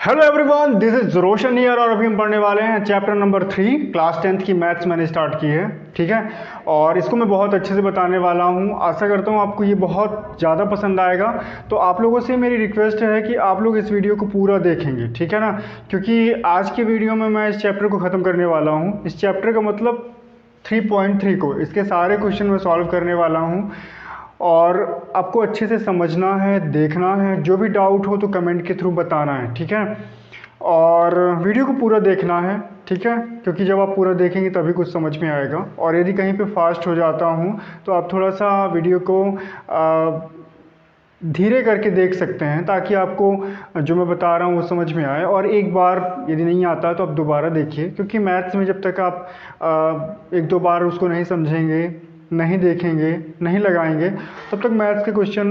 Hello everyone, this is Roshan here और अभी हम पढ़ने वाले हैं चैप्टर नंबर 3 क्लास 10th की मैथ्स मैंने स्टार्ट की है। ठीक है, और इसको मैं बहुत अच्छे से बताने वाला हूँ। आशा करता हूँ आपको ये बहुत ज़्यादा पसंद आएगा। तो आप लोगों से मेरी रिक्वेस्ट है कि आप लोग इस वीडियो को पूरा देखेंगे, ठीक है ना, क्योंकि आज की वीडियो में मैं इस चैप्टर को ख़त्म करने वाला हूँ। इस चैप्टर का मतलब 3.3 को, इसके सारे क्वेश्चन मैं सॉल्व करने वाला हूँ और आपको अच्छे से समझना है, देखना है। जो भी डाउट हो तो कमेंट के थ्रू बताना है, ठीक है। और वीडियो को पूरा देखना है, ठीक है, क्योंकि जब आप पूरा देखेंगे तभी कुछ समझ में आएगा। और यदि कहीं पे फास्ट हो जाता हूँ तो आप थोड़ा सा वीडियो को धीरे करके देख सकते हैं, ताकि आपको जो मैं बता रहा हूँ वो समझ में आए। और एक बार यदि नहीं आता तो आप दोबारा देखिए, क्योंकि मैथ्स में जब तक आप एक दो बार उसको नहीं समझेंगे, नहीं देखेंगे, नहीं लगाएंगे, तब तक मैथ्स के क्वेश्चन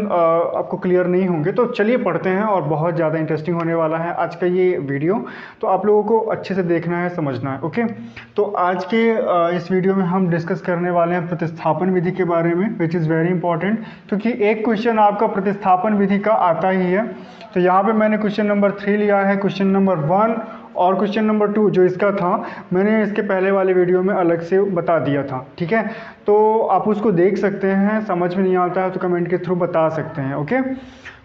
आपको क्लियर नहीं होंगे। तो चलिए पढ़ते हैं, और बहुत ज़्यादा इंटरेस्टिंग होने वाला है आज का ये वीडियो। तो आप लोगों को अच्छे से देखना है, समझना है। ओके, तो आज के इस वीडियो में हम डिस्कस करने वाले हैं प्रतिस्थापन विधि के बारे में, विच इज़ वेरी इंपॉर्टेंट, क्योंकि एक क्वेश्चन आपका प्रतिस्थापन विधि का आता ही है। तो यहाँ पे मैंने क्वेश्चन नंबर 3 लिया है, क्वेश्चन नंबर 1 और क्वेश्चन नंबर 2 जो इसका था, मैंने इसके पहले वाले वीडियो में अलग से बता दिया था। ठीक है, तो आप उसको देख सकते हैं। समझ में नहीं आता है तो कमेंट के थ्रू बता सकते हैं। ओके,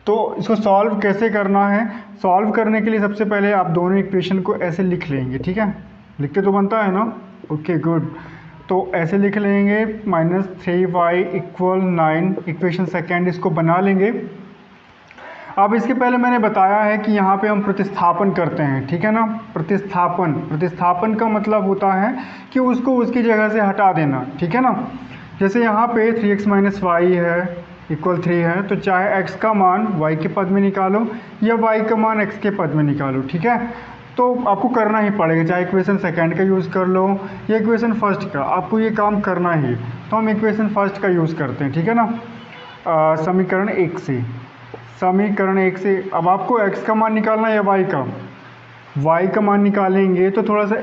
तो इसको सॉल्व कैसे करना है? सॉल्व करने के लिए सबसे पहले आप दोनों इक्वेशन को ऐसे लिख लेंगे। ठीक है, लिखते तो बनता है ना? Okay good. तो ऐसे लिख लेंगे, -3y = 9, इक्वेशन सेकेंड इसको बना लेंगे। अब इसके पहले मैंने बताया है कि यहाँ पे हम प्रतिस्थापन करते हैं, ठीक है ना। प्रतिस्थापन का मतलब होता है कि उसको उसकी जगह से हटा देना, ठीक है ना। जैसे यहाँ पे 3x - y है = 3 है, तो चाहे x का मान y के पद में निकालो या y का मान x के पद में निकालो, ठीक है। तो आपको करना ही पड़ेगा, चाहे इक्वेशन सेकेंड का यूज़ कर लो या इक्वेशन फर्स्ट का, आपको ये काम करना ही। तो हम इक्वेशन फर्स्ट का यूज़ करते हैं, ठीक है ना। समीकरण 1 से अब आपको x का मान निकालना है या y का मान निकालेंगे तो थोड़ा सा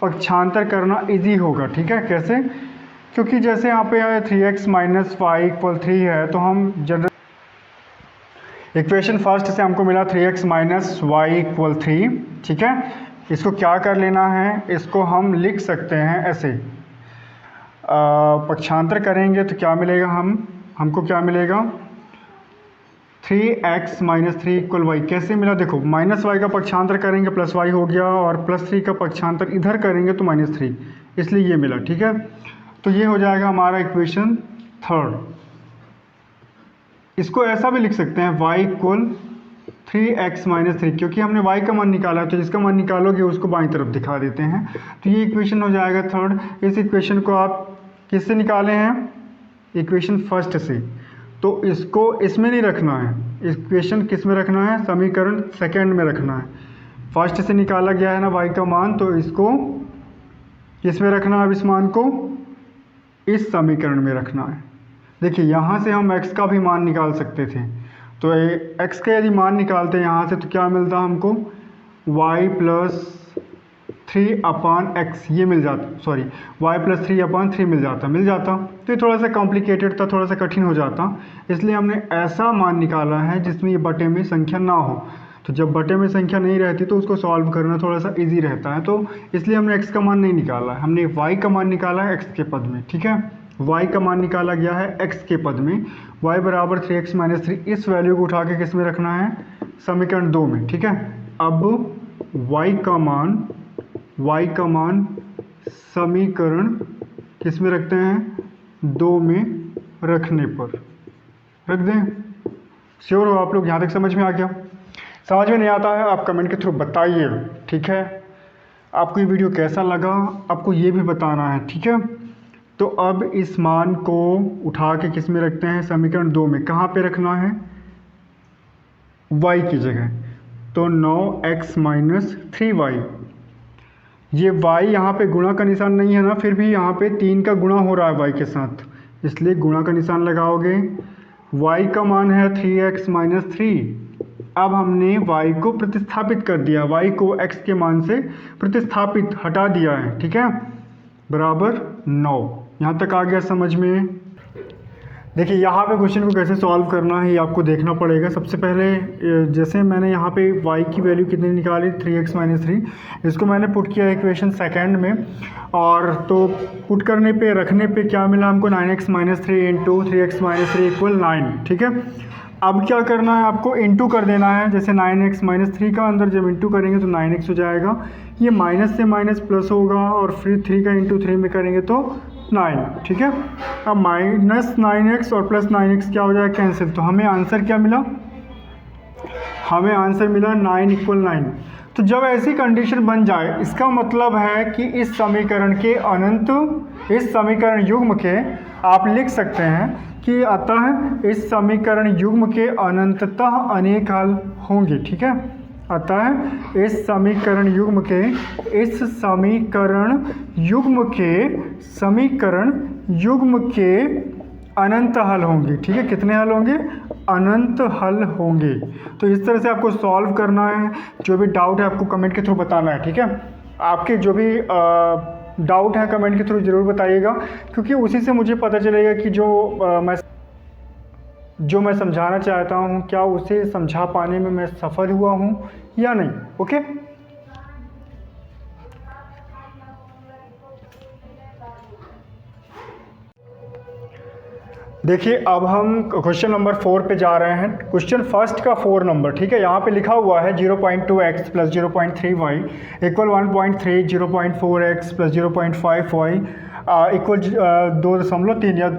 पक्षांतर करना इजी होगा, ठीक है। कैसे? क्योंकि जैसे यहाँ पे 3x - y = 3 है, तो हम जनरल इक्वेशन फर्स्ट से हमको मिला 3x - y = 3, ठीक है। इसको क्या कर लेना है, इसको हम लिख सकते हैं ऐसे, पक्षांतर करेंगे तो क्या मिलेगा, हमको क्या मिलेगा, 3x - 3 = y। कैसे मिला? देखो, -y का पक्षांतर करेंगे +y हो गया, और +3 का पक्षांतर इधर करेंगे तो -3, इसलिए ये मिला, ठीक है। तो ये हो जाएगा हमारा इक्वेशन थर्ड। इसको ऐसा भी लिख सकते हैं, y = 3x - 3, क्योंकि हमने y का मान निकाला है, तो जिसका मान निकालोगे उसको बाईं तरफ दिखा देते हैं। तो ये इक्वेशन हो जाएगा थर्ड। इस इक्वेशन को आप किससे निकाले हैं? इक्वेशन फर्स्ट से। तो इसको इसमें नहीं रखना है, इक्वेशन किस में रखना है? समीकरण सेकेंड में रखना है। फर्स्ट से निकाला गया है ना y का मान, तो इसको किस में रखना है? अब इस मान को इस समीकरण में रखना है। देखिए, यहाँ से हम x का भी मान निकाल सकते थे, तो x का यदि मान निकालते हैं यहाँ से, तो क्या मिलता हमको? y + 3/x ये मिल जाता, सॉरी y + 3/3 मिल जाता। तो ये थोड़ा सा कॉम्प्लिकेटेड था, थोड़ा सा कठिन हो जाता, इसलिए हमने ऐसा मान निकाला है जिसमें ये बटे में संख्या ना हो। तो जब बटे में संख्या नहीं रहती तो उसको सॉल्व करना थोड़ा सा इजी रहता है, तो इसलिए हमने x का मान नहीं निकाला है, हमने y का मान निकाला है x के पद में, ठीक है। y का मान निकाला गया है x के पद में, y = 3x - 3। इस वैल्यू को उठा के किस में रखना है? समीकरण 2 में, ठीक है। अब y का मान समीकरण किस में रखते हैं? 2 में रखने पर रख दें। श्योर हो आप लोग? यहाँ तक समझ में आ गया? समझ में नहीं आता है आप कमेंट के थ्रू बताइए, ठीक है। आपको ये वीडियो कैसा लगा आपको ये भी बताना है, ठीक है। तो अब इस मान को उठा के किस में रखते हैं? समीकरण 2 में। कहाँ पे रखना है? y की जगह। तो 9x - 3y, ये y यहाँ पे गुणा का निशान नहीं है ना, फिर भी यहाँ पे 3 का गुणा हो रहा है y के साथ, इसलिए गुणा का निशान लगाओगे। y का मान है 3x - 3। अब हमने y को प्रतिस्थापित कर दिया, y को x के मान से प्रतिस्थापित हटा दिया है, ठीक है, बराबर 9। यहाँ तक आ गया समझ में? देखिए यहाँ पे क्वेश्चन को कैसे सॉल्व करना है ये आपको देखना पड़ेगा। सबसे पहले जैसे मैंने यहाँ पे y की वैल्यू कितनी निकाली 3x माइनस 3, इसको मैंने पुट किया इक्वेशन सेकेंड में, और तो पुट करने पे रखने पे क्या मिला हमको 9x minus 3 into 3x minus 3 equal 9। ठीक है, अब क्या करना है आपको, इंटू कर देना है। जैसे 9x माइनस 3 का अंदर जब इंटू करेंगे तो 9x हो जाएगा, ये माइनस से माइनस प्लस होगा, और फिर 3 का इंटू 3 में करेंगे तो 9। ठीक है, अब माइनस 9x और प्लस 9x क्या हो जाएगा, कैंसिल। तो हमें आंसर क्या मिला, हमें आंसर मिला 9 इक्वल 9। तो जब ऐसी कंडीशन बन जाए इसका मतलब है कि इस समीकरण के अनंत, इस समीकरण युग्म के आप लिख सकते हैं कि अतः इस समीकरण युग्म के अनंततः अनेक हल होंगे। ठीक है, अतः इस समीकरण युग्म के, इस समीकरण युग्म के अनंत हल होंगे। ठीक है, कितने हल होंगे, अनंत हल होंगे। तो इस तरह से आपको सॉल्व करना है। जो भी डाउट है आपको कमेंट के थ्रू बताना है। ठीक है, आपके जो भी डाउट है कमेंट के थ्रू ज़रूर बताइएगा, क्योंकि उसी से मुझे पता चलेगा कि जो मैं समझाना चाहता हूँ क्या उसे समझा पाने में मैं सफल हुआ हूँ या नहीं। ओके, देखिए अब हम क्वेश्चन नंबर 4 पे जा रहे हैं। क्वेश्चन फर्स्ट का 4 नंबर। ठीक है, यहाँ पे लिखा हुआ है 0.2x plus 0.3y equal 1.3, 0.4x plus 0.5y equal 2.3 या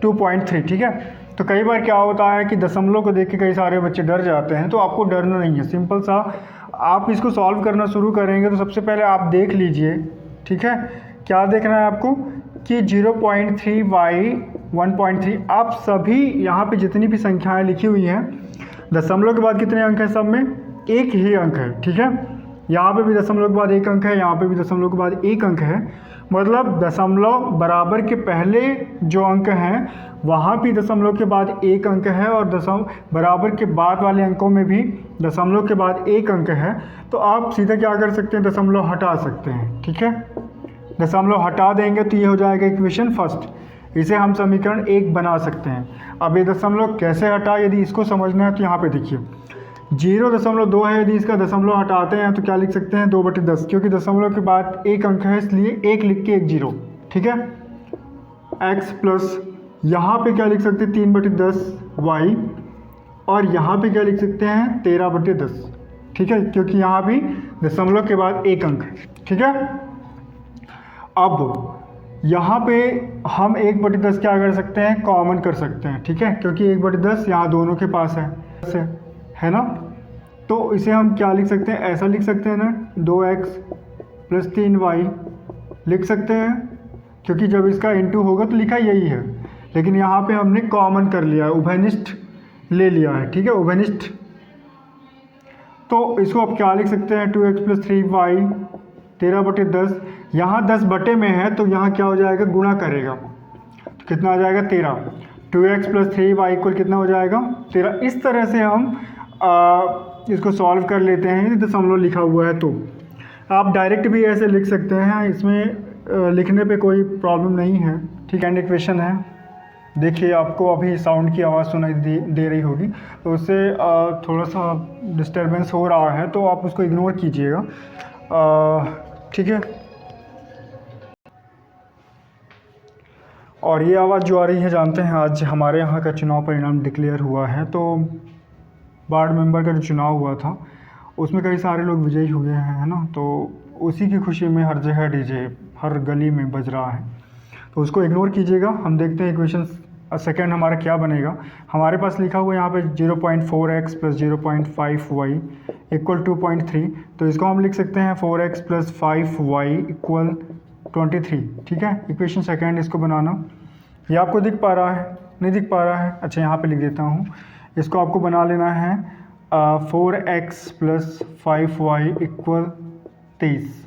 2.3। ठीक है, तो कई बार क्या होता है कि दशमलव को देख के कई सारे बच्चे डर जाते हैं, तो आपको डरना नहीं है। सिंपल सा आप इसको सॉल्व करना शुरू करेंगे तो सबसे पहले आप देख लीजिए। ठीक है, क्या देखना है आपको कि 0.3y 1.3, आप सभी यहाँ पे जितनी भी संख्याएं लिखी हुई हैं दशमलव के बाद कितने अंक हैं, सब में एक ही अंक है। ठीक है, यहाँ पे भी दशमलव के बाद एक अंक है, यहाँ पे भी दशमलव के बाद एक अंक है। मतलब दशमलव बराबर के पहले जो अंक हैं वहाँ भी दशमलव के बाद एक अंक है, और बराबर के बाद वाले अंकों में भी दशमलव के बाद एक अंक है। तो आप सीधा क्या कर सकते हैं, दशमलव हटा सकते हैं। ठीक है, दशमलव हटा देंगे तो ये हो जाएगा इक्वेशन फर्स्ट। इसे हम समीकरण 1 बना सकते हैं। अब ये दशमलव कैसे हटा, यदि इसको समझना है तो यहाँ पे देखिए 0.2 है, यदि इसका दशमलव हटाते हैं तो क्या लिख सकते हैं 2/10, क्योंकि दशमलव के बाद एक अंक है इसलिए 1 लिख के 1 0। ठीक है, x प्लस यहाँ पे क्या लिख सकते हैं 3/10y, और यहाँ पे क्या लिख सकते हैं 13/10। ठीक है, क्योंकि यहाँ भी दशमलव के बाद एक अंक है। ठीक है, अब यहाँ पे हम 1/10 क्या कर सकते हैं, कॉमन कर सकते हैं। ठीक है, क्योंकि 1/10 यहाँ दोनों के पास है ना, तो इसे हम क्या लिख सकते हैं, ऐसा लिख सकते हैं ना 2x प्लस 3y लिख सकते हैं, क्योंकि जब इसका इंटू होगा तो लिखा यही है, लेकिन यहाँ पे हमने कॉमन कर लिया है, उभयनिष्ठ ले लिया है। ठीक है, उभयनिष्ठ, तो इसको आप क्या लिख सकते हैं 2x प्लस 3y 13/10। यहाँ 10 बटे में है तो यहाँ क्या हो जाएगा, गुणा करेगा तो कितना आ जाएगा 13। 2x प्लस 3y इक्वल कितना हो जाएगा 13। इस तरह से हम इसको सॉल्व कर लेते हैं। दशमलव लिखा हुआ है तो आप डायरेक्ट भी ऐसे लिख सकते हैं, इसमें लिखने पे कोई प्रॉब्लम नहीं है। ठीक है, एंड इक्वेशन है। देखिए आपको अभी साउंड की आवाज़ सुनाई दे रही होगी, तो उससे थोड़ा सा डिस्टर्बेंस हो रहा है, तो आप उसको इग्नोर कीजिएगा। ठीक है, और ये आवाज़ जो आ रही है, जानते हैं आज हमारे यहाँ का चुनाव परिणाम डिक्लेयर हुआ है, तो वार्ड मेंबर का जो चुनाव हुआ था उसमें कई सारे लोग विजयी हुए हैं, है ना, तो उसी की खुशी में हर जगह डीजे हर गली में बज रहा है, तो उसको इग्नोर कीजिएगा। हम देखते हैं इक्वेशन सेकेंड हमारा क्या बनेगा। हमारे पास लिखा हुआ है यहाँ पे 0.4x प्लस 0.5y इक्वल 2.3, तो इसको हम लिख सकते हैं 4x प्लस 5y इक्वल 23। ठीक है, इक्वेशन सेकेंड इसको बनाना। ये आपको दिख पा रहा है, नहीं दिख पा रहा है, अच्छा यहाँ पे लिख देता हूँ। इसको आपको बना लेना है 4x प्लस 5y इक्वल 23।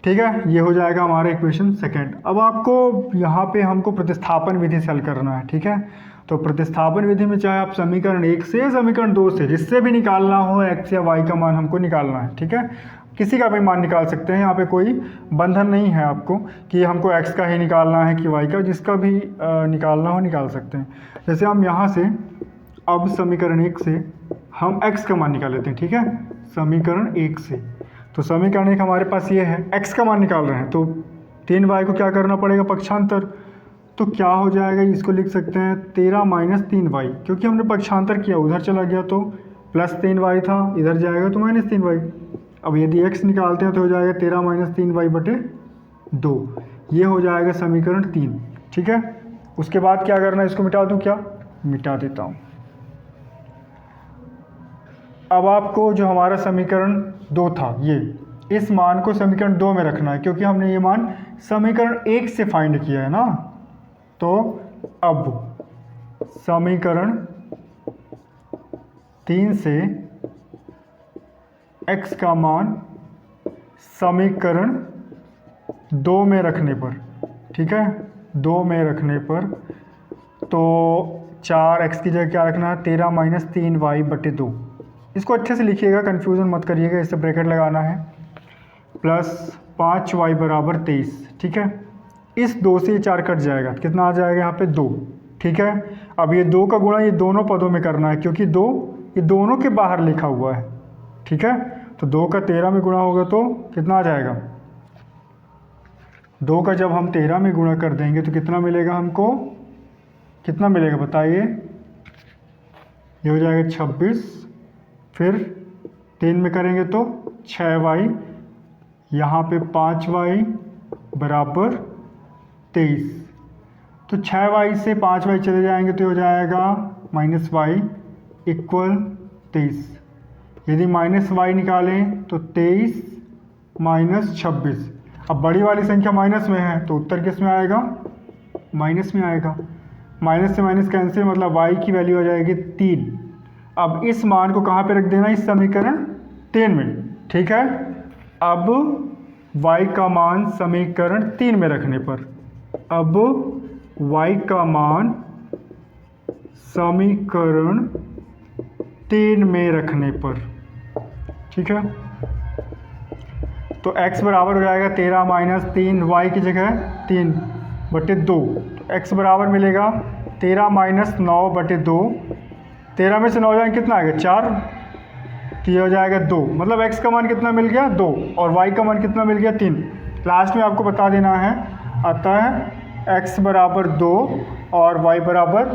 ठीक है, ये हो जाएगा हमारा इक्वेशन सेकेंड। अब आपको यहाँ पे हमको प्रतिस्थापन विधि से हल करना है। ठीक है, तो प्रतिस्थापन विधि में चाहे आप समीकरण 1 से समीकरण 2 से जिससे भी निकालना हो x या y का मान हमको निकालना है। ठीक है, किसी का भी मान निकाल सकते हैं, यहाँ पे कोई बंधन नहीं है आपको कि हमको x का ही निकालना है कि y का, जिसका भी निकालना हो निकाल सकते हैं। जैसे हम यहाँ से अब समीकरण 1 से हम x का मान निकाल लेते हैं, ठीक है, समीकरण 1 से। तो समीकरण 1 हमारे पास ये है, x का मान निकाल रहे हैं तो 3y को क्या करना पड़ेगा, पक्षांतर। तो क्या हो जाएगा, इसको लिख सकते हैं 13 माइनस 3y, क्योंकि हमने पक्षांतर किया, उधर चला गया तो प्लस 3y था, इधर जाएगा तो माइनस 3y। अब यदि x निकालते हैं तो हो जाएगा 13 माइनस 3y बटे 2, ये हो जाएगा समीकरण 3, ठीक है। उसके बाद क्या करना है, इसको मिटा दूँ क्या, मिटा देता हूँ। अब आपको जो हमारा समीकरण 2 था, ये इस मान को समीकरण 2 में रखना है, क्योंकि हमने ये मान समीकरण 1 से फाइंड किया है ना। तो अब समीकरण 3 से x का मान समीकरण 2 में रखने पर, ठीक है, 2 में रखने पर, तो 4x की जगह क्या रखना है, 13 माइनस 3y बटे 2। इसको अच्छे से लिखिएगा, कन्फ्यूज़न मत करिएगा, इससे ब्रैकेट लगाना है, प्लस 5y बराबर 23, ठीक है। इस 2 से ये 4 कट जाएगा, कितना आ जाएगा यहाँ पे 2, ठीक है। अब ये 2 का गुणा ये दोनों पदों में करना है, क्योंकि 2 ये दोनों के बाहर लिखा हुआ है, ठीक है। तो 2 का 13 में गुणा होगा तो कितना आ जाएगा, 2 का जब हम 13 में गुणा कर देंगे तो कितना मिलेगा हमको, कितना मिलेगा बताइए, ये हो जाएगा 26, फिर 3 में करेंगे तो 6y, यहाँ पे 5y बराबर 23। तो 6y से 5y चले जाएंगे तो हो जाएगा माइनस y इक्वल 23। यदि माइनस y निकालें तो 23 माइनस 26। अब बड़ी वाली संख्या माइनस में है तो उत्तर किस में आएगा, माइनस में आएगा। माइनस से माइनस कैंसिल, मतलब y की वैल्यू आ जाएगी 3। अब इस मान को कहाँ पे रख देना, इस समीकरण 3 में, ठीक है। अब y का मान समीकरण 3 में रखने पर, अब y का मान समीकरण 3 में रखने पर, ठीक है, तो x बराबर हो जाएगा 13 माइनस 3, y की जगह 3 बटे 2, तो x बराबर मिलेगा 13 माइनस 9 बटे 2। 13 में से 9 जाएंगे कितना आएगा, 4, तो ये हो जाएगा 2, मतलब x का मान कितना मिल गया 2 और y का मान कितना मिल गया 3। लास्ट में आपको बता देना है, अतः x बराबर 2 और y बराबर,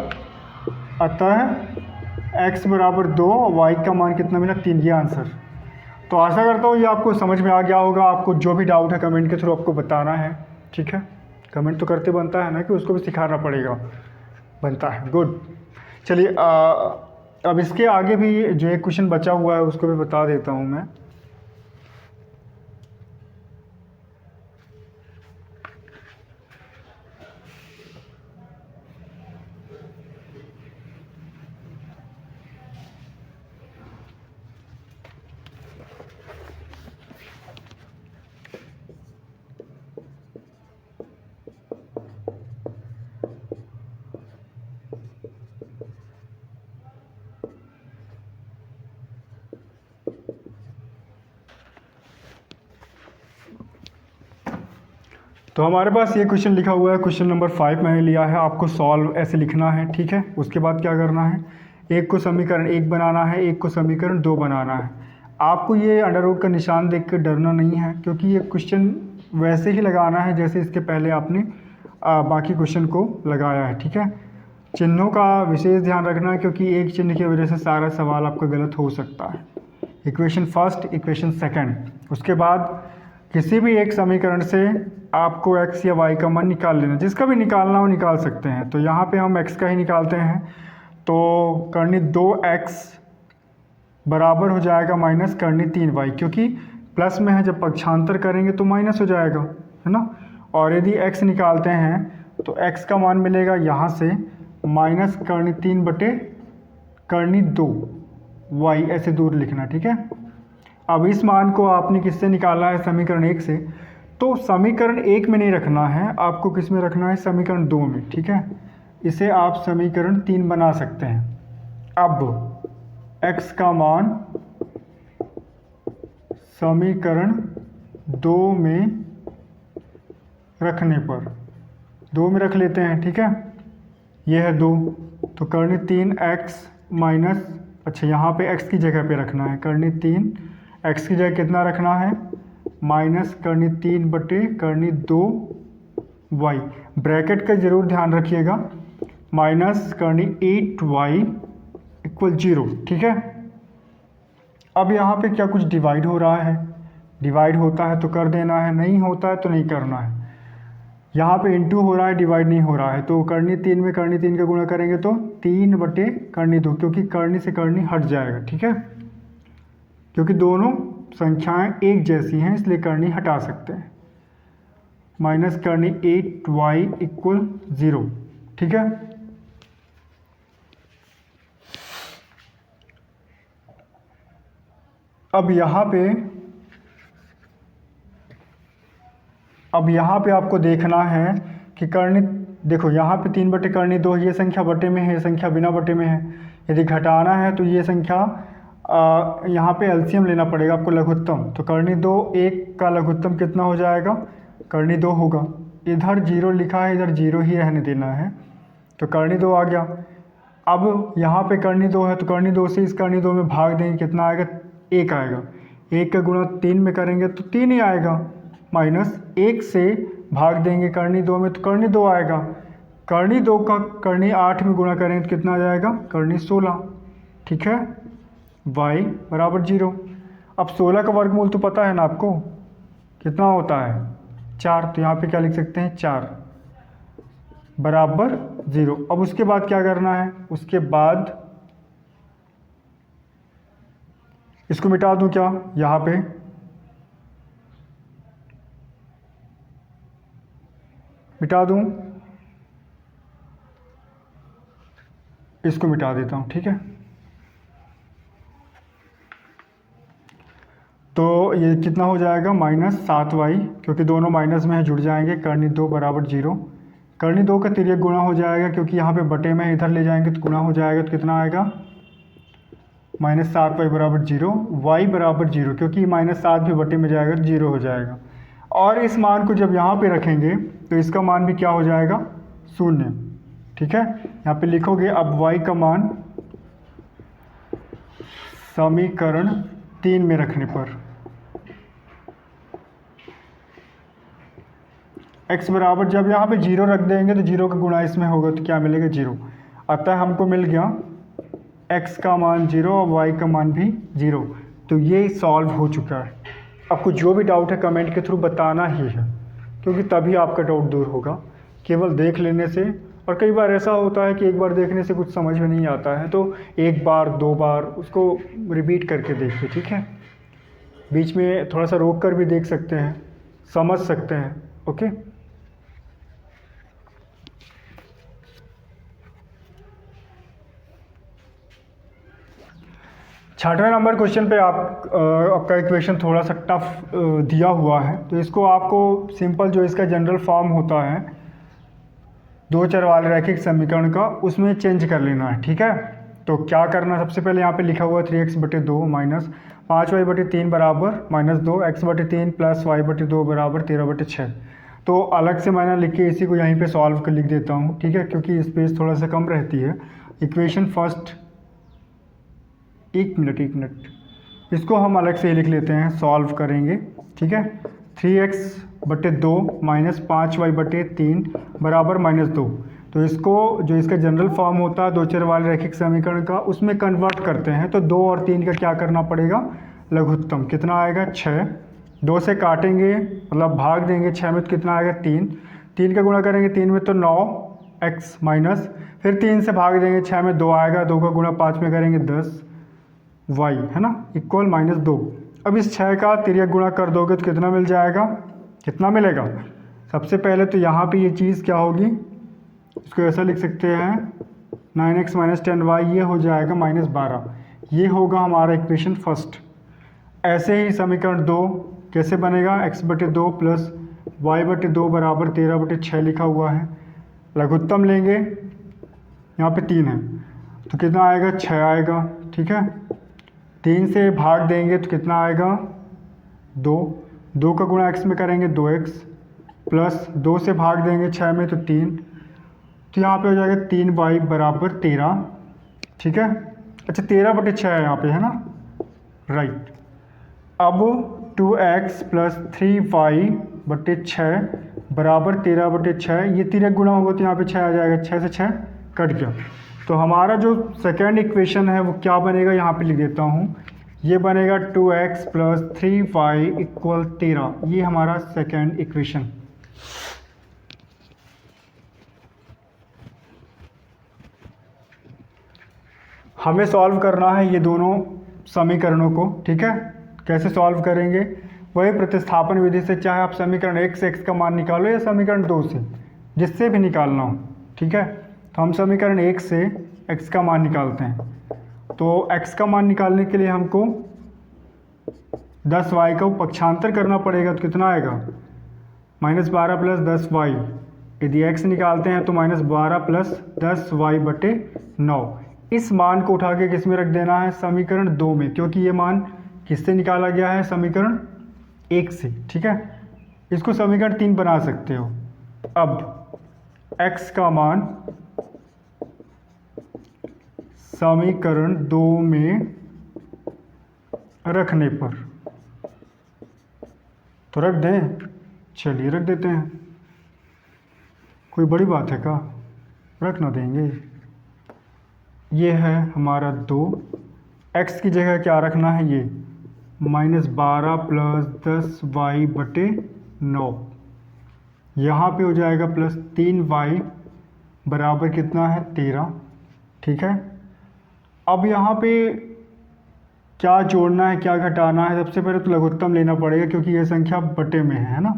अतः x बराबर 2 और y का मान कितना मिला 3, ये आंसर। तो आशा करता हूँ ये आपको समझ में आ गया होगा। आपको जो भी डाउट है कमेंट के थ्रू आपको बताना है, ठीक है। कमेंट तो करते बनता है ना, कि उसको भी सिखाना पड़ेगा, बनता है, गुड। चलिए अब इसके आगे भी जो एक क्वेश्चन बचा हुआ है उसको भी बता देता हूँ मैं। तो हमारे पास ये क्वेश्चन लिखा हुआ है, क्वेश्चन नंबर 5 मैंने लिया है। आपको सॉल्व ऐसे लिखना है, ठीक है। उसके बाद क्या करना है, एक को समीकरण 1 बनाना है, एक को समीकरण 2 बनाना है। आपको ये अंडर रूट का निशान देख कर डरना नहीं है, क्योंकि ये क्वेश्चन वैसे ही लगाना है जैसे इसके पहले आपने बाकी क्वेश्चन को लगाया है, ठीक है। चिन्हों का विशेष ध्यान रखना है, क्योंकि एक चिन्ह की वजह से सारा सवाल आपका गलत हो सकता है। इक्वेशन फर्स्ट, इक्वेशन सेकंड, उसके बाद किसी भी एक समीकरण से आपको x या y का मान निकाल लेना, जिसका भी निकालना हो निकाल सकते हैं। तो यहाँ पे हम x का ही निकालते हैं, तो करनी 2x बराबर हो जाएगा माइनस करनी 3y, क्योंकि प्लस में है, जब पक्षांतर करेंगे तो माइनस हो जाएगा, है ना। और यदि x निकालते हैं तो x का मान मिलेगा यहाँ से माइनस करनी 3 बटे करनी 2y, ऐसे दूर लिखना, ठीक है। अब इस मान को आपने किससे निकाला है, समीकरण 1 से, तो समीकरण 1 में नहीं रखना है, आपको किस में रखना है, समीकरण 2 में, ठीक है। इसे आप समीकरण 3 बना सकते हैं। अब x का मान समीकरण 2 में रखने पर, 2 में रख लेते हैं, ठीक है। ये है 2, तो करनी 3x माइनस, अच्छा यहाँ पे x की जगह पे रखना है, करनी 3x की जगह कितना रखना है, माइनस करनी 3 बटे करनी 2y, ब्रैकेट का ज़रूर ध्यान रखिएगा, माइनस करनी 8y इक्वल 0, ठीक है। अब यहाँ पे क्या कुछ डिवाइड हो रहा है, डिवाइड होता है तो कर देना है, नहीं होता है तो नहीं करना है। यहाँ पे इंटू हो रहा है, डिवाइड नहीं हो रहा है, तो करनी 3 में करनी 3 का गुणा करेंगे तो 3 बटे करनी 2, क्योंकि करनी से करनी हट जाएगा, ठीक है, क्योंकि दोनों संख्याएं एक जैसी हैं इसलिए करनी हटा सकते हैं। माइनस करनी 8y इक्वल 0, ठीक है। अब यहाँ पे आपको देखना है कि करनी, देखो यहाँ पे 3 बटे करनी 2, ये संख्या बटे में है, ये संख्या बिना बटे में है। यदि घटाना है तो ये संख्या यहाँ पे एलसीएम लेना पड़ेगा आपको, लघुत्तम। तो करनी 2 1 का लघुत्तम कितना हो जाएगा, करनी 2 होगा। इधर 0 लिखा है, इधर 0 ही रहने देना है, तो करनी 2 आ गया। अब यहाँ पे करनी 2 है तो करनी 2 से इस करनी 2 में भाग देंगे, कितना आएगा, 1 आएगा। 1 का गुणा 3 में करेंगे तो 3 ही आएगा, माइनस 1 से भाग देंगे करनी 2 में तो करनी 2 आएगा। करनी 2 का करनी 8 में गुणा करेंगे तो कितना आ जाएगा, करनी 16, ठीक है। y बराबर 0। अब 16 का वर्गमूल तो पता है ना आपको, कितना होता है, 4, तो यहाँ पे क्या लिख सकते हैं, 4 बराबर 0। अब उसके बाद क्या करना है, उसके बाद इसको मिटा दूं क्या, यहाँ पे मिटा दूं, इसको मिटा देता हूँ, ठीक है। तो ये कितना हो जाएगा, -7y, क्योंकि दोनों माइनस में है, जुड़ जाएंगे। करनी 2 बराबर 0, करनी 2 का तिर्यक गुणा हो जाएगा, क्योंकि यहाँ पे बटे में इधर ले जाएंगे तो गुणा हो जाएगा, तो कितना आएगा, -7y बराबर 0, y बराबर 0, क्योंकि -7 भी बटे में जाएगा तो 0 हो जाएगा। और इस मान को जब यहाँ पे रखेंगे तो इसका मान भी क्या हो जाएगा, 0, ठीक है। यहाँ पे लिखोगे अब y का मान समीकरण 3 में रखने पर, x बराबर, जब यहाँ पे 0 रख देंगे तो 0 का गुणा इसमें होगा तो क्या मिलेगा, 0। अतः हमको मिल गया x का मान 0 और y का मान भी 0। तो ये सॉल्व हो चुका है। आपको जो भी डाउट है कमेंट के थ्रू बताना ही है, क्योंकि तभी आपका डाउट दूर होगा, केवल देख लेने से। और कई बार ऐसा होता है कि एक बार देखने से कुछ समझ में नहीं आता है, तो एक बार 2 बार उसको रिपीट करके देखिए, ठीक है। बीच में थोड़ा सा रोक कर भी देख सकते हैं, समझ सकते हैं, ओके। 6वें नंबर क्वेश्चन पे आपका इक्वेशन थोड़ा सा टफ दिया हुआ है, तो इसको आपको सिंपल जो इसका जनरल फॉर्म होता है 2 चर वाले रैखिक समीकरण का, उसमें चेंज कर लेना है, ठीक है। तो क्या करना है, सबसे पहले यहाँ पे लिखा हुआ है 3x बटे 2 माइनस 5y बटे 3 बराबर -2, x बटे 3 प्लस y बटे 2 बराबर 13 बटे 6। तो अलग से मैंने लिख के इसी को यहीं पे सॉल्व कर लिख देता हूँ, ठीक है, क्योंकि स्पेस थोड़ा सा कम रहती है। इक्वेशन फर्स्ट, एक मिनट, इसको हम अलग से ही लिख लेते हैं, सॉल्व करेंगे, ठीक है। 3x बटे 2 माइनस 5y बटे 3 बराबर -2। तो इसको, जो इसका जनरल फॉर्म होता है 2 चर वाले रैखिक समीकरण का, उसमें कन्वर्ट करते हैं। तो 2 और 3 का क्या करना पड़ेगा, लघुत्तम। कितना आएगा, 6। 2 से काटेंगे मतलब भाग देंगे 6 में तो कितना आएगा, 3। 3 का गुणा करेंगे 3 में तो 9x माइनस, फिर 3 से भाग देंगे 6 में 2 आएगा, 2 का गुणा 5 में करेंगे 10y, है ना, इक्वल -2। अब इस 6 का तिर्यक गुणा कर दोगे तो कितना मिल जाएगा, कितना मिलेगा। सबसे पहले तो यहाँ पे ये चीज़ क्या होगी, इसको ऐसा लिख सकते हैं 9x माइनस 10y, ये हो जाएगा -12। ये होगा हमारा इक्वेशन फर्स्ट। ऐसे ही समीकरण 2 कैसे बनेगा, x बटे 2 प्लस y बटे 2 बराबर 13 बटे 6 लिखा हुआ है। लघुत्तम लेंगे, यहाँ पे 3 है तो कितना आएगा, 6 आएगा, ठीक है। 3 से भाग देंगे तो कितना आएगा, 2, 2 का गुणा x में करेंगे 2x प्लस 2 से भाग देंगे 6 में तो 3, तो यहाँ पे हो जाएगा 3y बराबर 13। ठीक है, अच्छा 13/6 है यहाँ पे, है ना, राइट। अब 2x प्लस 3y/6 बराबर 13/6, ये 3 गुणा होगा तो यहाँ पे 6 आ जाएगा, 6 से 6 कट गया। तो हमारा जो सेकेंड इक्वेशन है वो क्या बनेगा, यहाँ पे लिख देता हूँ, ये बनेगा 2x प्लस 3y इक्वल 13। ये हमारा सेकेंड इक्वेशन। हमें सॉल्व करना है ये दोनों समीकरणों को। ठीक है, कैसे सॉल्व करेंगे, वही प्रतिस्थापन विधि से, चाहे आप समीकरण 1 से x का मान निकालो या समीकरण 2 से, जिससे भी निकालना हो। ठीक है, तो हम समीकरण 1 से x का मान निकालते हैं। तो x का मान निकालने के लिए हमको 10y का पक्षांतर करना पड़ेगा, तो कितना आएगा, -12 प्लस 10y। यदि x निकालते हैं तो -12 प्लस 10y/9। इस मान को उठा के किस में रख देना है, समीकरण 2 में, क्योंकि ये मान किससे निकाला गया है, समीकरण 1 से। ठीक है, इसको समीकरण 3 बना सकते हो। अब x का मान समीकरण 2 में रखने पर, तो रख दें, चलिए रख देते हैं, कोई बड़ी बात है क्या, रख ना देंगे। ये है हमारा 2, x की जगह क्या रखना है, ये -12 प्लस 10y/9, यहाँ पे हो जाएगा प्लस 3y बराबर कितना है, 13। ठीक है, अब यहाँ पे क्या जोड़ना है क्या घटाना है, सबसे पहले तो लघुत्तम लेना पड़ेगा, क्योंकि ये संख्या बटे में है ना।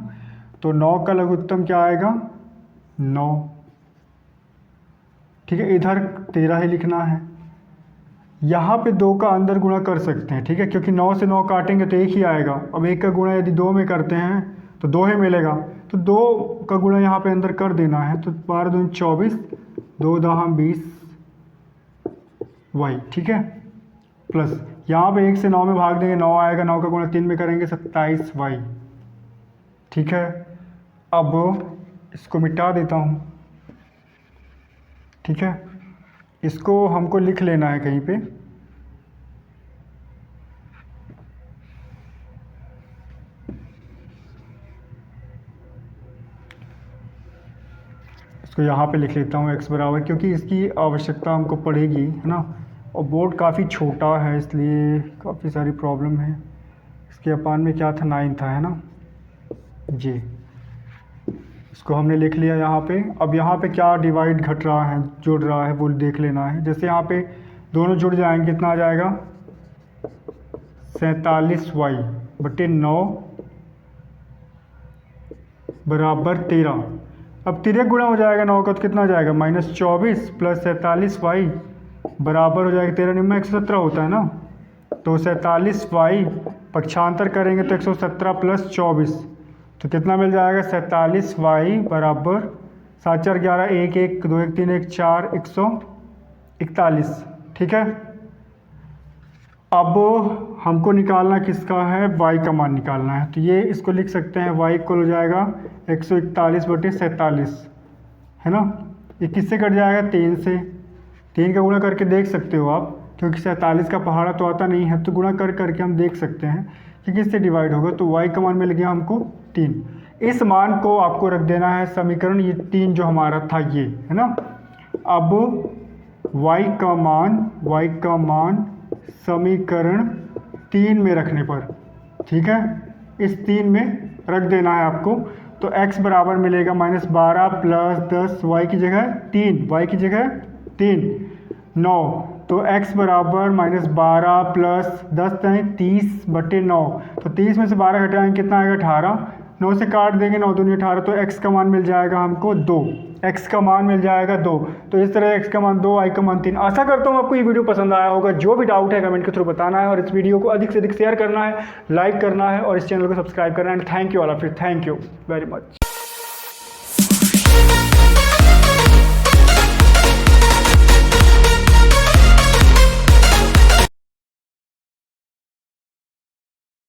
तो 9 का लघुत्तम क्या आएगा, 9। ठीक है, इधर 13 ही लिखना है। यहाँ पे 2 का अंदर गुणा कर सकते हैं। ठीक है, क्योंकि 9 से 9 काटेंगे तो 1 ही आएगा। अब 1 का गुणा यदि 2 में करते हैं तो 2 ही मिलेगा, तो 2 का गुणा यहाँ पे अंदर कर देना है। तो 12 दूनी 24, 2 दहा 20 y। ठीक है, प्लस यहाँ पे 1 से 9 में भाग देंगे, 9 आएगा, 9 का गुणा 3 में करेंगे 27y। ठीक है, अब इसको मिटा देता हूँ। ठीक है, इसको हमको लिख लेना है कहीं पे, इसको यहाँ पे लिख लेता हूँ x बराबर, क्योंकि इसकी आवश्यकता हमको पड़ेगी, है ना। और बोर्ड काफ़ी छोटा है इसलिए काफ़ी सारी प्रॉब्लम है। इसके अपान में क्या था, 9 था, है ना जी। इसको हमने लिख लिया यहाँ पे। अब यहाँ पे क्या डिवाइड घट रहा है, जुड़ रहा है, वो देख लेना है। जैसे यहाँ पे दोनों जुड़ जाएंगे, कितना आ जाएगा, 47y/9 बराबर 13। अब 13 गुणा हो जाएगा 9 का, तो कितना आ जाएगा, -24 प्लस 47y बराबर हो जाएगा 13। निम्न 117 होता है ना, तो 47y पक्षांतर करेंगे तो 117 प्लस 24, तो कितना मिल जाएगा, 47y बराबर 7 4 11 1 1 2 1 3 1 4 141। ठीक है, अब हमको निकालना किसका है, y का मान निकालना है। तो ये इसको लिख सकते हैं, y इक्वल हो जाएगा 141/47, है ना। ये किससे कट जाएगा, 3 से। 3 का गुणा करके देख सकते हो आप, क्योंकि 47 का पहाड़ा तो आता नहीं है, तो गुणा करके हम देख सकते हैं कि किससे डिवाइड होगा। तो y का मान मिल गया हमको 3। इस मान को आपको रख देना है समीकरण, ये 3 जो हमारा था ये, है ना। अब y का मान समीकरण 3 में रखने पर, ठीक है, इस 3 में रख देना है आपको। तो x बराबर मिलेगा -12 प्लस 10, y की जगह 3, y की जगह 3 9, तो x बराबर -12 प्लस 10 30/9। तो 30 में से 12 घटाएंगे, कितना आएगा, 18। 9 से काट देंगे, 9 दूनी 18, तो x का मान मिल जाएगा हमको 2। x का मान मिल जाएगा 2। तो इस तरह x का मान 2, y का मान 3। आशा करता हूँ आपको ये वीडियो पसंद आया होगा। जो भी डाउट है कमेंट के थ्रू बताना है, और इस वीडियो को अधिक से अधिक शेयर करना है, लाइक करना है, और इस चैनल को सब्सक्राइब करना है। Thank you all of you, thank you very much.